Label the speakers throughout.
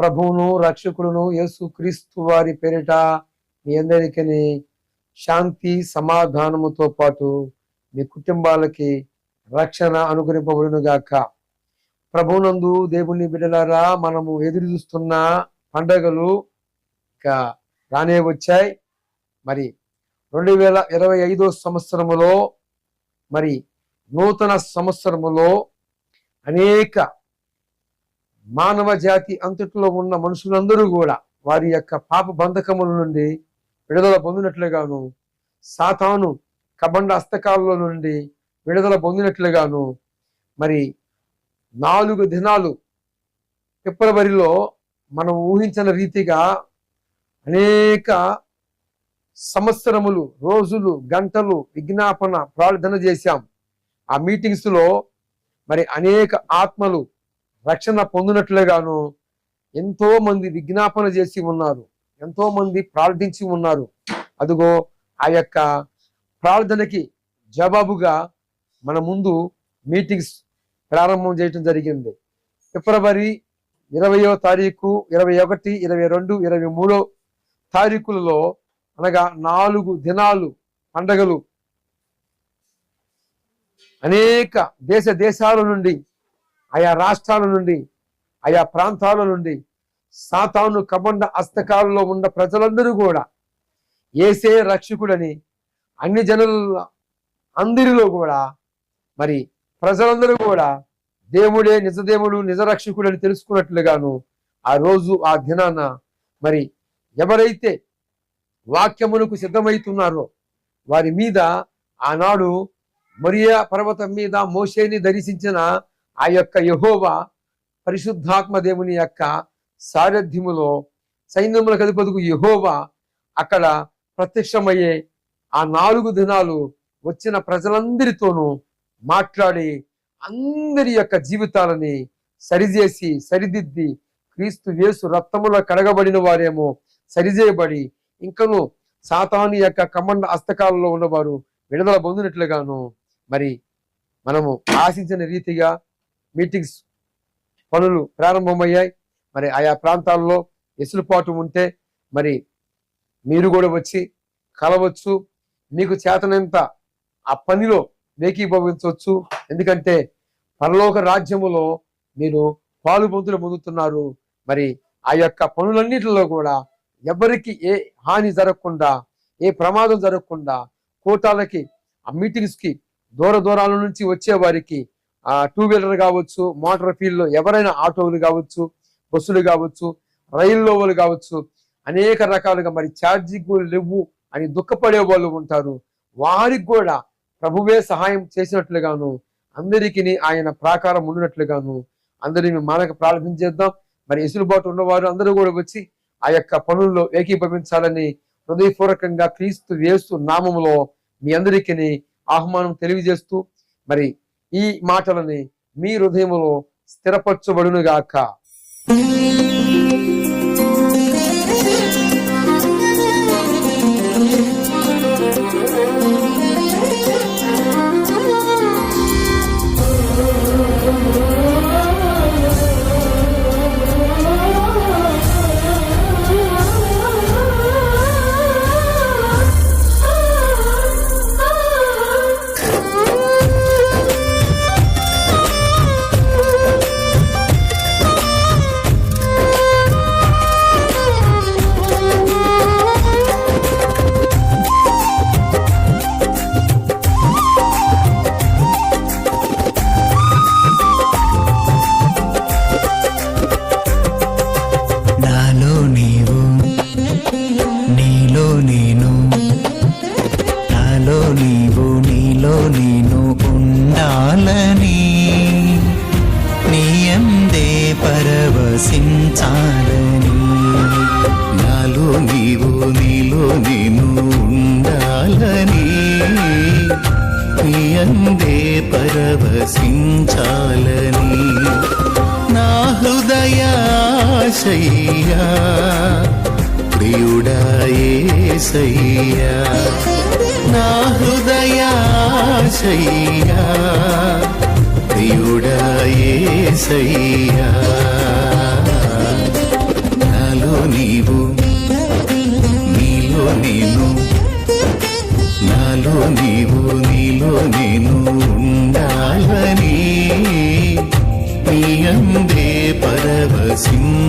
Speaker 1: ప్రభువును రక్షకుడును యేసు క్రీస్తు వారి పేరిట మీ అందరికీ శాంతి సమాధానముతో పాటు మీ కుటుంబాలకి రక్షణ అనుగ్రహింపబడును గాక. ప్రభువునందు దేవుని బిడ్డలారా, మనము ఎదురు చూస్తున్న పండగలు ఇంకా రానే వచ్చాయి. మరి 2025 సంవత్సరములో, మరి నూతన సంవత్సరములో అనేక మానవ జాతి అంతట్లో ఉన్న మనుషులందరూ కూడా వారి యొక్క పాప బంధకముల నుండి విడుదల పొందినట్లుగాను, సాతాను కబండ హస్తకాలలో నుండి విడుదల పొందినట్లుగాను, మరి 4 దినాలు ఫిబ్రవరిలో మనం ఊహించిన రీతిగా అనేక సంవత్సరములు, రోజులు, గంటలు విజ్ఞాపన ప్రార్థన చేశాం. ఆ మీటింగ్స్ లో మరి అనేక ఆత్మలు రక్షణ పొందినట్లుగాను ఎంతో మంది విజ్ఞాపన చేసి ఉన్నారు, ఎంతో మంది ప్రార్థించి ఉన్నారు. అదిగో ఆ యొక్క ప్రార్థనకి జవాబుగా మన ముందు మీటింగ్స్ ప్రారంభం చేయటం జరిగింది. ఫిబ్రవరి 20వ తారీఖు, 21, 22, 23 తారీఖులలో, అనగా 4 దినాలు పండగలు అనేక దేశాల నుండి, ఆయా రాష్ట్రాల నుండి, ఆయా ప్రాంతాల నుండి సాతాను కబండ హస్తకాలలో ఉన్న ప్రజలందరూ కూడా యేసే రక్షకుడని అన్ని జనుల అందరిలో కూడా, మరి ప్రజలందరూ కూడా దేవుడే నిజదేవుడు, నిజ రక్షకుడు అని తెలుసుకున్నట్లుగాను ఆ రోజు, ఆ దినాన మరి ఎవరైతే వాక్యమునకు సిద్ధమవుతున్నారో వారి మీద ఆనాడు మరియా పర్వతం మీద మోషేని దర్శించిన ఆ యొక్క యెహోవా పరిశుద్ధాత్మ దేవుని యొక్క సారథ్యములో సైన్యములకు అధిపతికు యెహోవా అక్కడ ప్రత్యక్షమయ్యే ఆ 4 దినాలు వచ్చిన ప్రజలందరితోనూ మాట్లాడి అందరి యొక్క జీవితాలని సరిచేసి సరిదిద్ది, క్రీస్తు యేసు రక్తములో కడగబడిన వారేమో సరిచేయబడి, ఇంకను సాతాను యొక్క కమండ హస్తకాలలో ఉన్నవారు విడుదల పొందినట్లుగాను, మరి మనము ఆశించిన రీతిగా మీటింగ్స్ పనులు ప్రారంభమయ్యాయి. మరి ఆయా ప్రాంతాల్లో ఎసులుపాటు ఉంటే మరి మీరు కూడా వచ్చి కలవచ్చు. మీకు చేతనంత ఆ పనిలో ఏకీభవించవచ్చు. ఎందుకంటే పరలోక రాజ్యములో మీరు పాలు పొందుతున్నారు. మరి ఆ యొక్క పనులన్నిటిలో కూడా ఎవరికి ఏ హాని జరగకుండా, ఏ ప్రమాదం జరగకుండా, కోటాలకి ఆ మీటింగ్స్ కి దూరాల నుంచి వచ్చే వారికి 2 వీలర్ కావచ్చు, మోటార్ ఫీల్డ్ లో ఎవరైనా ఆటోలు కావచ్చు, బస్సులు కావచ్చు, రైల్లో వాళ్ళు కావచ్చు, అనేక రకాలుగా మరి ఛార్జింగ్ లేవు అని దుఃఖపడే వాళ్ళు ఉంటారు. వారికి కూడా ప్రభువే సహాయం చేసినట్లుగాను, అందరికీ ఆయన ప్రాకారం ఉండినట్లుగాను అందరిని మనకు ప్రార్థన చేద్దాం. మరి ఎసులుబాటు ఉన్నవారు అందరూ కూడా వచ్చి ఆ యొక్క పనుల్లో ఏకీభవించాలని హృదయపూర్వకంగా క్రీస్తు యేసు నామములో మీ అందరికీ ఆహ్వానం తెలియజేస్తూ, మరి ఈ మాటలని మీ హృదయములో స్థిరపరచబడునుగాక.
Speaker 2: పరవశించాలని, నాలో నీవు నీలో నేను ఉండాలని, నీ అందే పరవశించాలని నా హృదయాశయ్యా ప్రియుడా యేసయ్యా, నా హృదయాశయ్యా ప్రియుడా యేసయ్యా. నీవు నీలో నేను నాలో నీవు నీలో నేను ఉండాలని నీ అందే పరవశించాలని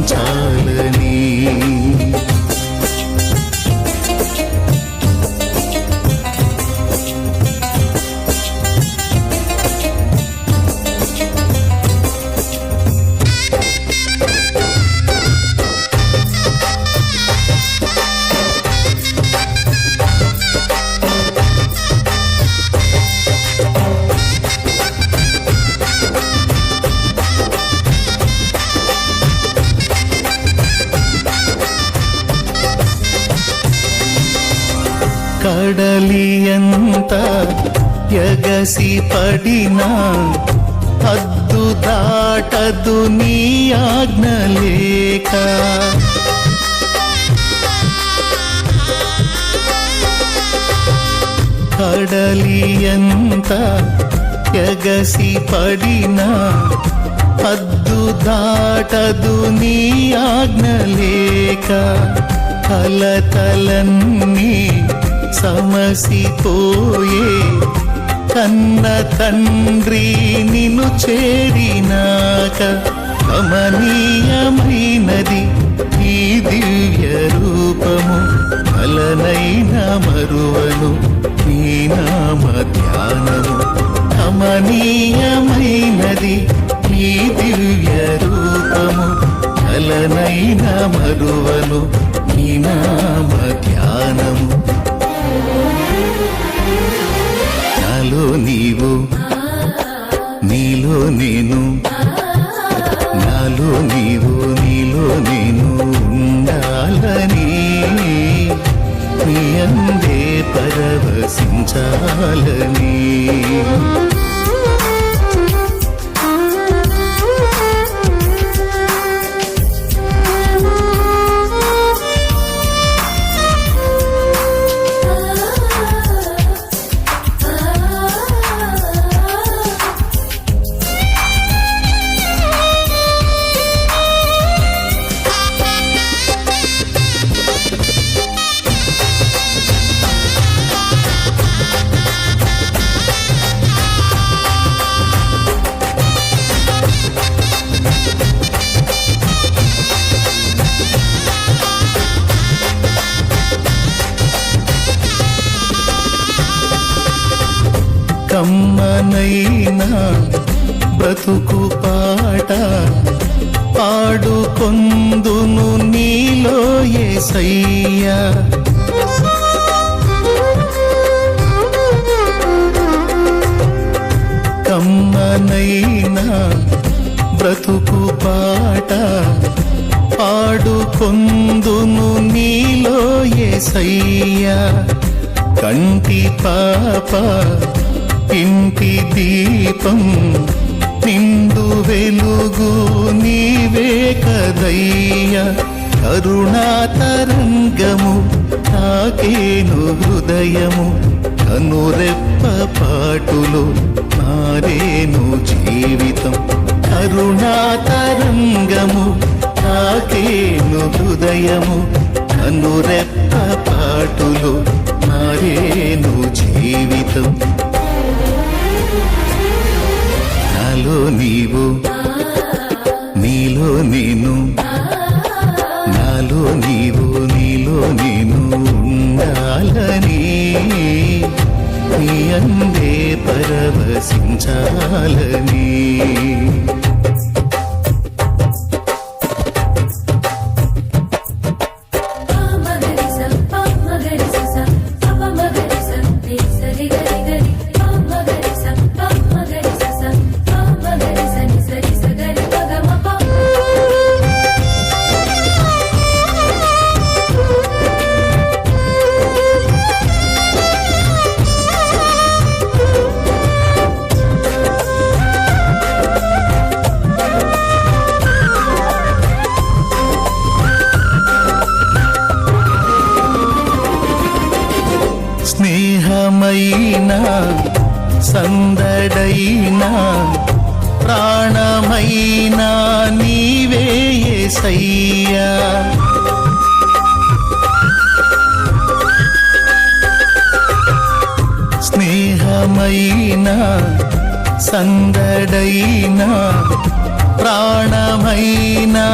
Speaker 2: కడలియంత ఎగసి పడినా హద్దు దాటదు నీ ఆజ్ఞ లేక కడలియంత ఎగసి పడినా హద్దు దాటదు నీ ఆజ్ఞ లేక కలతలన్నీ సమసిపోయే కన్న తండ్రి నిన్ను చేరినాక కమనీయమైనది ఈ దివ్య రూపము అలనైన మరువను నీ నామ ధ్యానము కమనీయమైనది ఈ దివ్య రూపము అలనైన మరువను నీ నామ ధ్యానము నాలో నీవు నీలో నేను నాలో నీవు నీలో నేను ఉండాలని నీ అందే పరవశించాలని కమ్మనైనా బ్రతుకు పాట పాడుకొందును నీలో యేసయ్యా కమ్మనైనా బ్రతుకు పాట పాడుకొందును నీలో యేసయ్యా కంటి పాప ఇంటి దీపం నిండు వెలుగు నీవే కదయ్యా కరుణా తరంగము తాకేను హృదయము కనురెప్ప పాటులో మారేను జీవితం కరుణా తరంగము తాకేను హృదయము కనురెప్ప పాటులో మారేను జీవితం నాలో నీవు నీలో నేను నాలో నీవు నీలో నేను ఉండాలని నీ అందే పరవశించాలని స్నేహమైనా సందడైనా ప్రాణమైనా నీవే యేసయ్యా సుఖమైనా సందడైనా ప్రాణమైనా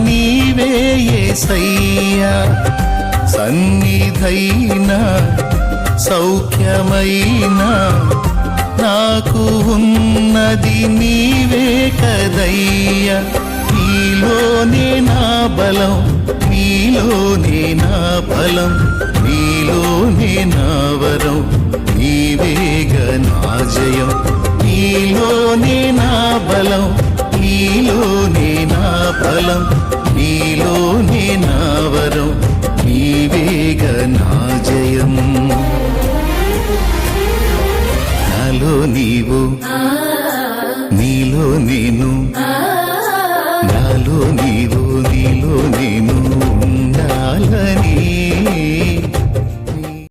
Speaker 2: నీవే యేసయ్యా. సన్నిధైనా సౌఖ్యమైనా నాకు ఉన్నది నీవే కదయ్యా. నీలోనే నా బలం, నీలోనే నా బలం, నీలోనే నా వరం, నీవేగ నా జయం. నీలోనే నా బలం, నీలోనే నా బలం, నీలోనే నా వరం, నీవేగ నా జయం. నాలో నీవు, నీలో నేను,